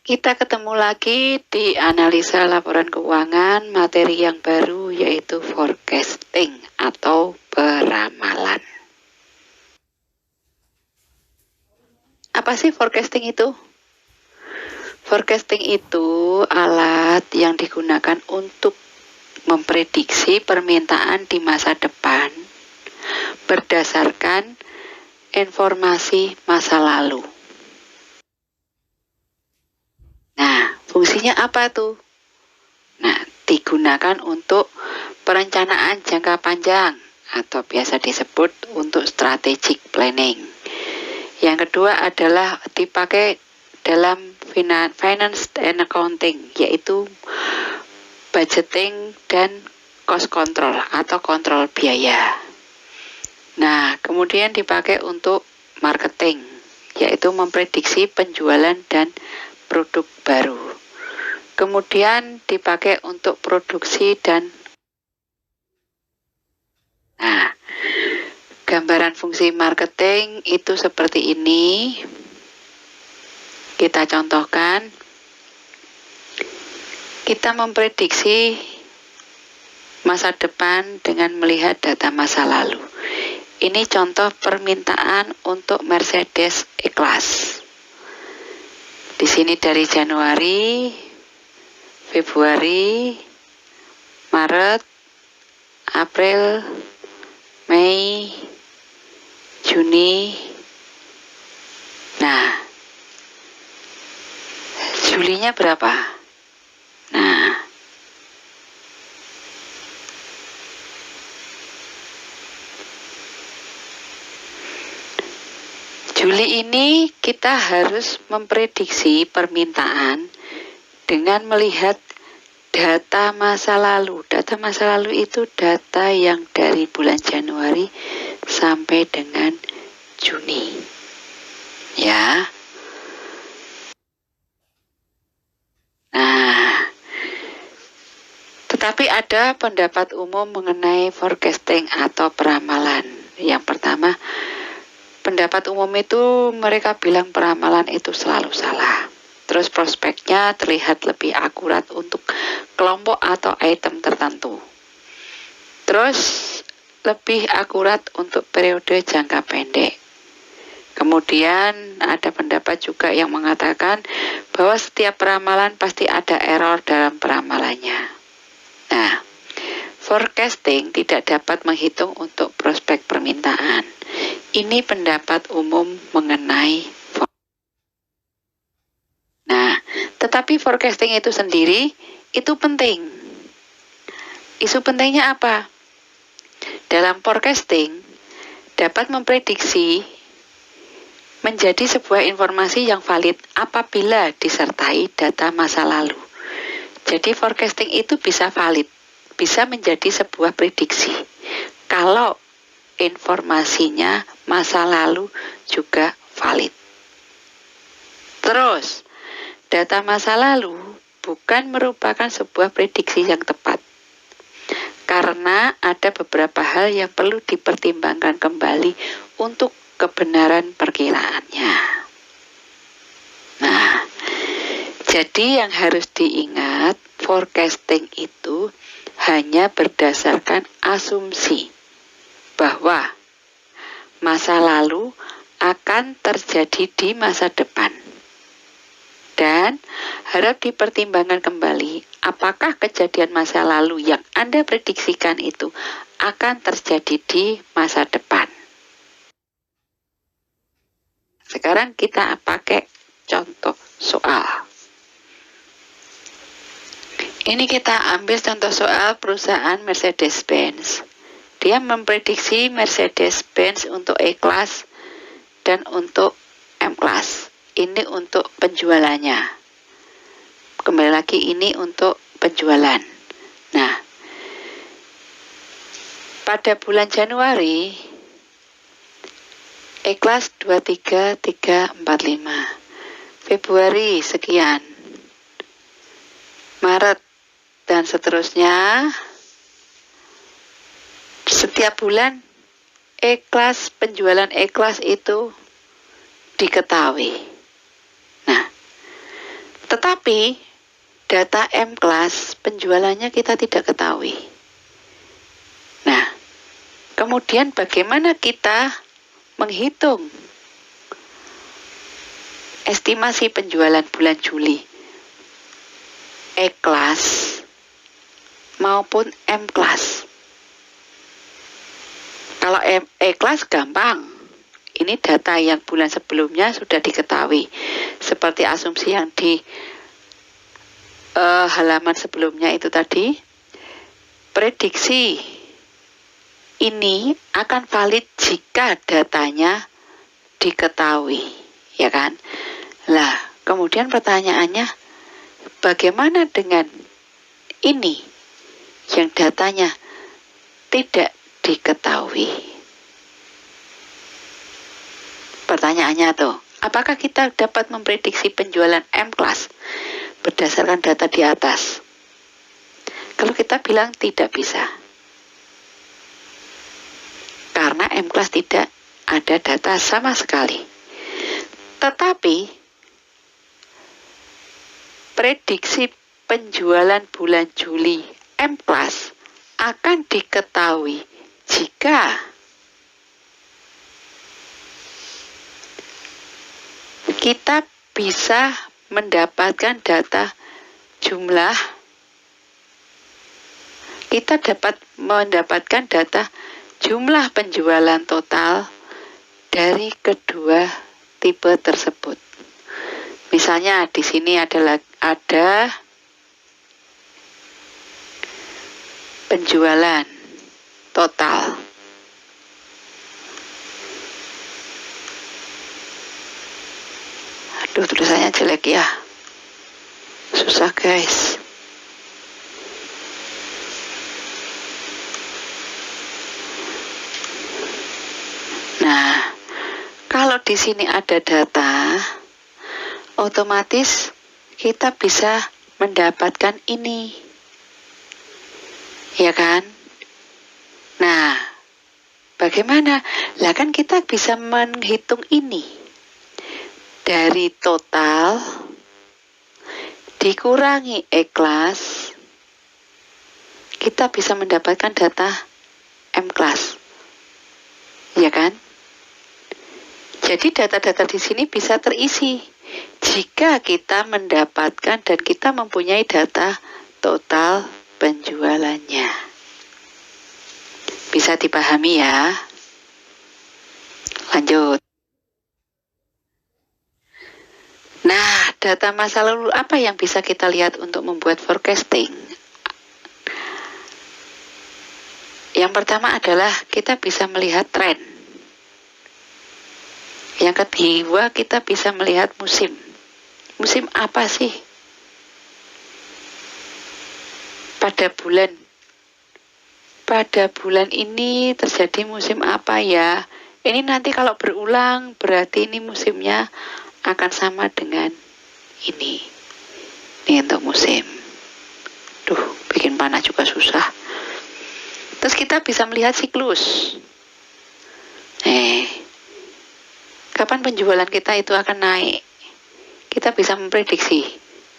Kita ketemu lagi di analisa laporan keuangan, materi yang baru yaitu forecasting atau peramalan. Apa sih forecasting itu? Forecasting itu alat yang digunakan untuk memprediksi permintaan di masa depan berdasarkan informasi masa lalu. Nah, fungsinya apa tuh? Nah, digunakan untuk perencanaan jangka panjang atau biasa disebut untuk strategic planning. Yang kedua adalah dipakai dalam finance and accounting, yaitu budgeting dan cost control atau kontrol biaya. Nah, kemudian dipakai untuk marketing, yaitu memprediksi penjualan dan produk baru. Kemudian dipakai untuk produksi dan gambaran fungsi marketing itu seperti ini. Kita contohkan. Kita memprediksi masa depan dengan melihat data masa lalu. Ini contoh permintaan untuk Mercedes E-Class. Di sini dari Januari, Februari, Maret, April, Mei, Juni. Nah, Julinya berapa? Nah, Juli ini kita harus memprediksi permintaan dengan melihat data masa lalu. Data masa lalu itu data yang dari bulan Januari sampai dengan Juni. Ya. Nah, tetapi ada pendapat umum mengenai forecasting atau peramalan. Yang pertama, pendapat umum itu mereka bilang peramalan itu selalu salah. Terus prospeknya terlihat lebih akurat untuk kelompok atau item tertentu. Terus lebih akurat untuk periode jangka pendek. Kemudian ada pendapat juga yang mengatakan bahwa setiap peramalan pasti ada error dalam peramalannya. Nah, forecasting tidak dapat menghitung untuk prospek permintaan. Ini pendapat umum mengenai tetapi forecasting itu sendiri itu penting. Isu pentingnya apa? Dalam forecasting dapat memprediksi menjadi sebuah informasi yang valid apabila disertai data masa lalu. Jadi forecasting itu bisa valid, bisa menjadi sebuah prediksi kalau informasinya masa lalu juga valid. Terus, data masa lalu bukan merupakan sebuah prediksi yang tepat karena ada beberapa hal yang perlu dipertimbangkan kembali untuk kebenaran perkiraannya. Nah, jadi yang harus diingat, forecasting itu hanya berdasarkan asumsi bahwa masa lalu akan terjadi di masa depan. Dan harap dipertimbangkan kembali apakah kejadian masa lalu yang Anda prediksikan itu akan terjadi di masa depan. Sekarang kita pakai contoh soal. Ini kita ambil contoh soal perusahaan Mercedes-Benz. Dia memprediksi Mercedes-Benz untuk E-Class dan untuk M-Class. Ini untuk penjualannya. Kembali lagi ini untuk penjualan. Nah, pada bulan Januari E-Class 23345, Februari sekian, Maret dan seterusnya. Setiap bulan E-Class, penjualan E-Class itu diketahui. Nah, Tetapi data M-Class penjualannya kita tidak ketahui. Nah, kemudian bagaimana kita menghitung estimasi penjualan bulan Juli E-Class maupun M-Class? Kalau E-Class gampang. Ini data yang bulan sebelumnya sudah diketahui. Seperti asumsi yang di halaman sebelumnya itu tadi. Prediksi ini akan valid jika datanya diketahui, ya kan? Lah, kemudian pertanyaannya, bagaimana dengan ini yang datanya tidak diketahui? Pertanyaannya tuh, apakah kita dapat memprediksi penjualan M-Class berdasarkan data di atas? Kalau kita bilang tidak bisa, karena M-Class tidak ada data sama sekali. Tetapi prediksi penjualan bulan Juli M-Class akan diketahui jika kita bisa mendapatkan data jumlah, kita dapat mendapatkan data jumlah penjualan total dari kedua tipe tersebut. Misalnya di sini ada penjualan total. Aduh, tulisannya jelek ya. Susah guys. Nah, kalau di sini ada data, otomatis kita bisa mendapatkan ini. Ya kan? Nah, bagaimana? Lah kan kita bisa menghitung ini. Dari total dikurangi E-Class, kita bisa mendapatkan data M-Class. Ya kan? Jadi data-data di sini bisa terisi jika kita mendapatkan dan kita mempunyai data total penjualannya. Bisa dipahami ya? Lanjut. Nah, data masa lalu apa yang bisa kita lihat untuk membuat forecasting? Yang pertama adalah kita bisa melihat tren. Yang kedua, kita bisa melihat musim. Musim apa sih? Pada bulan ini terjadi musim apa ya? Ini nanti kalau berulang berarti ini musimnya akan sama dengan ini. Ini untuk musim. Duh, bikin panah juga susah. Terus kita bisa melihat siklus. Kapan penjualan kita itu akan naik? Kita bisa memprediksi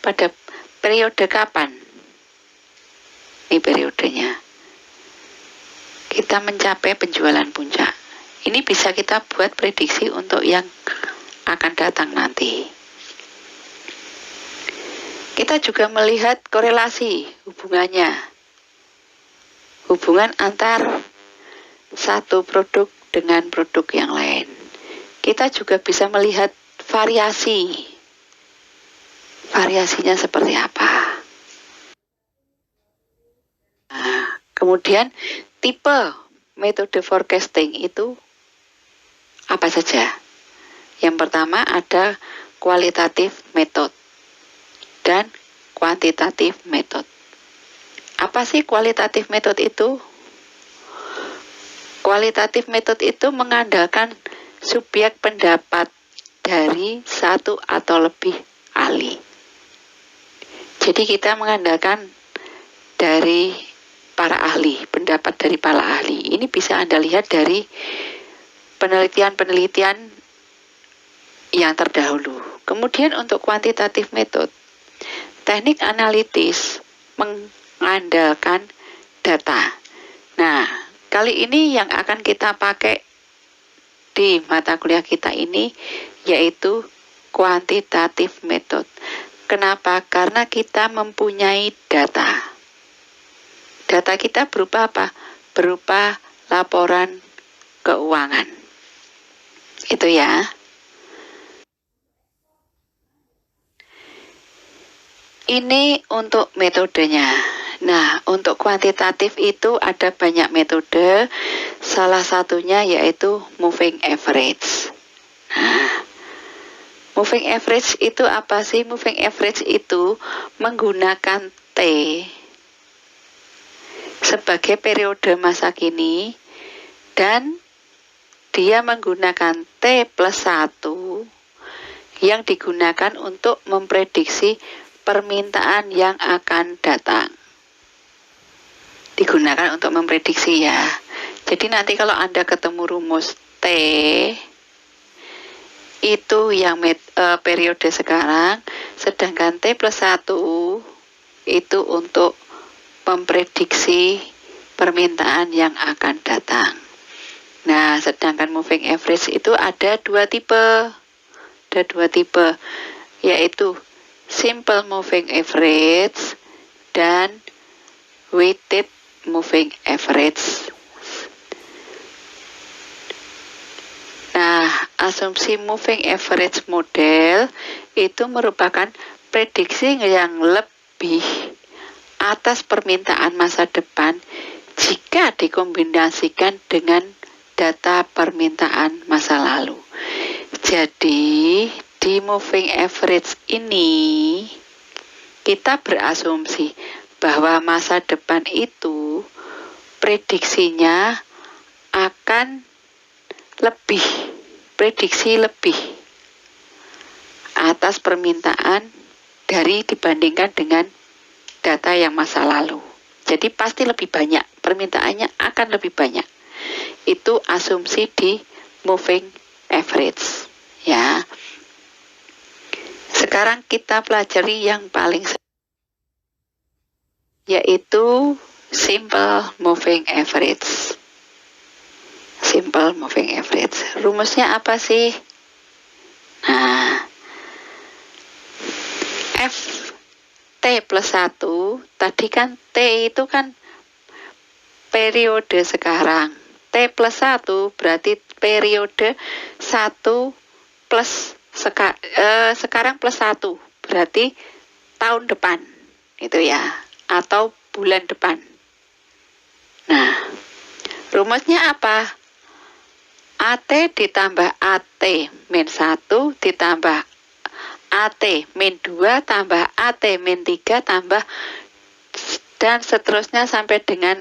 pada periode kapan. Ini periodenya. Kita mencapai penjualan puncak. Ini bisa kita buat prediksi untuk yang akan datang nanti. Kita juga melihat korelasi hubungannya. Hubungan antar satu produk dengan produk yang lain. Kita juga bisa melihat variasi. Variasinya seperti apa. Nah, kemudian tipe metode forecasting itu apa saja? Yang pertama ada kualitatif method dan kuantitatif method. Apa sih kualitatif method itu? Kualitatif method itu mengandalkan subjek pendapat dari satu atau lebih ahli. Jadi kita mengandalkan dari para ahli, pendapat dari para ahli. Ini bisa Anda lihat dari penelitian-penelitian yang terdahulu. Kemudian untuk kuantitatif method, Teknik analitis mengandalkan data. Nah, kali ini yang akan kita pakai di mata kuliah kita ini yaitu quantitative method. Kenapa? Karena kita mempunyai data. Data kita berupa apa? Berupa laporan keuangan. Itu ya. Ini untuk metodenya. Nah, untuk kuantitatif itu ada banyak metode. Salah satunya yaitu moving average. Nah, moving average itu apa sih? Moving average itu menggunakan T sebagai periode masa kini dan dia menggunakan T plus 1 yang digunakan untuk memprediksi permintaan yang akan datang. Digunakan untuk memprediksi ya. Jadi nanti kalau Anda ketemu rumus T itu yang periode sekarang, sedangkan T plus 1 itu untuk memprediksi permintaan yang akan datang. Nah, sedangkan moving average itu ada dua tipe, yaitu simple moving average dan weighted moving average. Nah, asumsi moving average model itu merupakan prediksi yang lebih atas permintaan masa depan jika dikombinasikan dengan data permintaan masa lalu. Jadi, di moving average ini kita berasumsi bahwa masa depan itu prediksinya akan prediksi lebih atas permintaan dibandingkan dengan data yang masa lalu. Jadi pasti lebih banyak, permintaannya akan lebih banyak. Itu asumsi di moving average ya. Sekarang kita pelajari yang paling yaitu simple moving average. Simple moving average. Rumusnya apa sih? Nah, F T plus 1, tadi kan T itu kan periode sekarang. T plus 1 berarti periode 1 plus sekarang plus 1 berarti tahun depan itu ya, atau bulan depan. Nah, rumusnya apa? AT ditambah AT min 1 ditambah AT min 2 tambah AT min 3 tambah dan seterusnya sampai dengan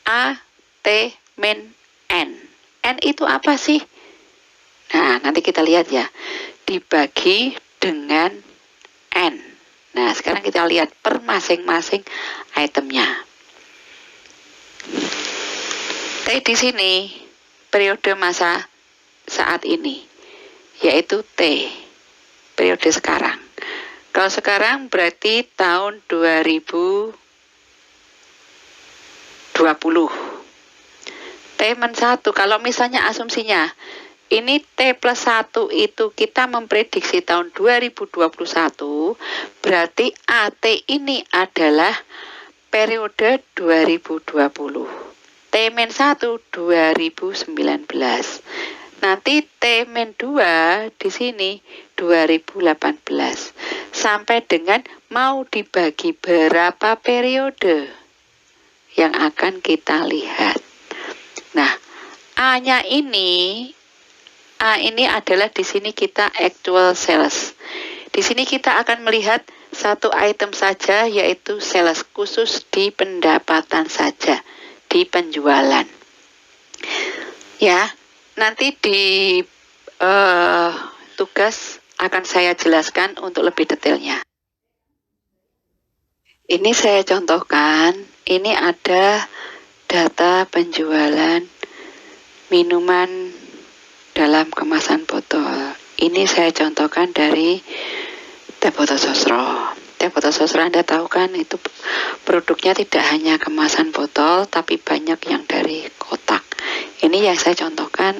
AT min N. N itu apa sih? Nah, nanti kita lihat ya. Dibagi dengan N. Nah, sekarang kita lihat per masing-masing itemnya. T di sini periode masa saat ini, yaitu T. Periode sekarang. Kalau sekarang berarti tahun 2020. T-1, kalau misalnya asumsinya ini T plus 1 itu kita memprediksi tahun 2021, berarti AT ini adalah periode 2020. T-1 2019. Nanti T-2 di sini 2018 sampai dengan mau dibagi berapa periode yang akan kita lihat. Nah, A ini adalah di sini kita actual sales. Di sini kita akan melihat satu item saja yaitu sales, khusus di pendapatan saja, di penjualan. Ya. Nanti di tugas akan saya jelaskan untuk lebih detailnya. Ini saya contohkan, ini ada data penjualan minuman dalam kemasan botol. Ini saya contohkan dari Teh Botol Sosro. PT Botol Sosro Anda tahu kan, itu produknya tidak hanya kemasan botol, tapi banyak yang dari kotak. Ini yang saya contohkan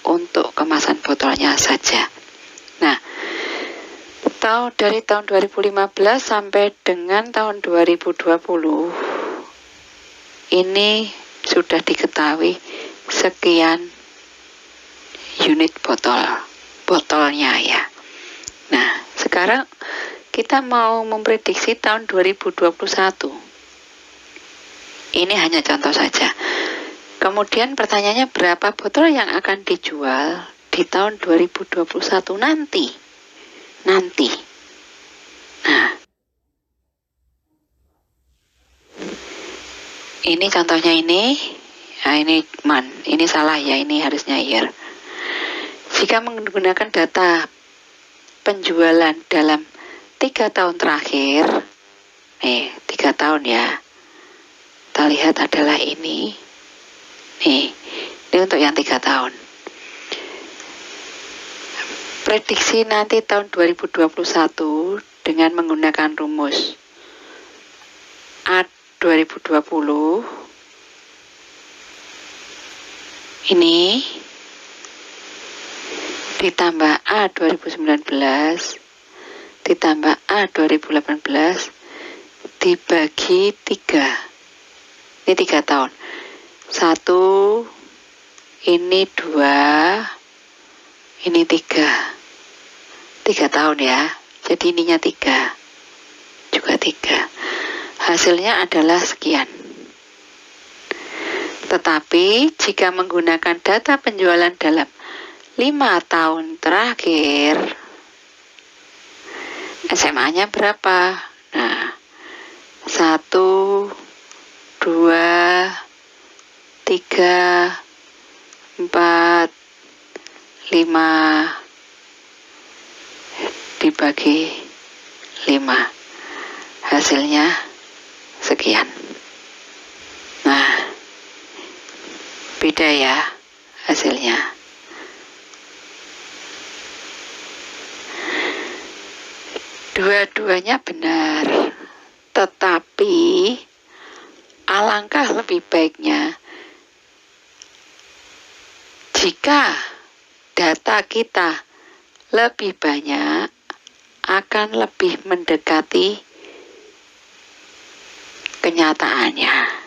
untuk kemasan botolnya saja. Nah, dari tahun 2015 sampai dengan tahun 2020, ini sudah diketahui sekian unit botolnya ya. Nah, sekarang kita mau memprediksi tahun 2021. Ini hanya contoh saja. Kemudian pertanyaannya, berapa botol yang akan dijual di tahun 2021 nanti? Nah, ini contohnya ini. Nah, ini salah ya, ini harusnya year. Jika menggunakan data penjualan dalam 3 tahun terakhir, 3 tahun ya, kita lihat adalah ini untuk yang 3 tahun. Prediksi nanti tahun 2021 dengan menggunakan rumus A 2020 ini ditambah A 2019 ditambah A 2018 dibagi 3. Ini 3 tahun. 1, ini 2, ini 3. 3 tahun ya. Jadi ininya 3. Juga 3. Hasilnya adalah sekian. Tetapi jika menggunakan data penjualan dalam 5 tahun terakhir, SMA-nya berapa? Nah, 1, 2, 3, 4, 5 dibagi 5. Hasilnya sekian. Nah, beda ya hasilnya. Dua-duanya benar, tetapi alangkah lebih baiknya jika data kita lebih banyak, akan lebih mendekati kenyataannya.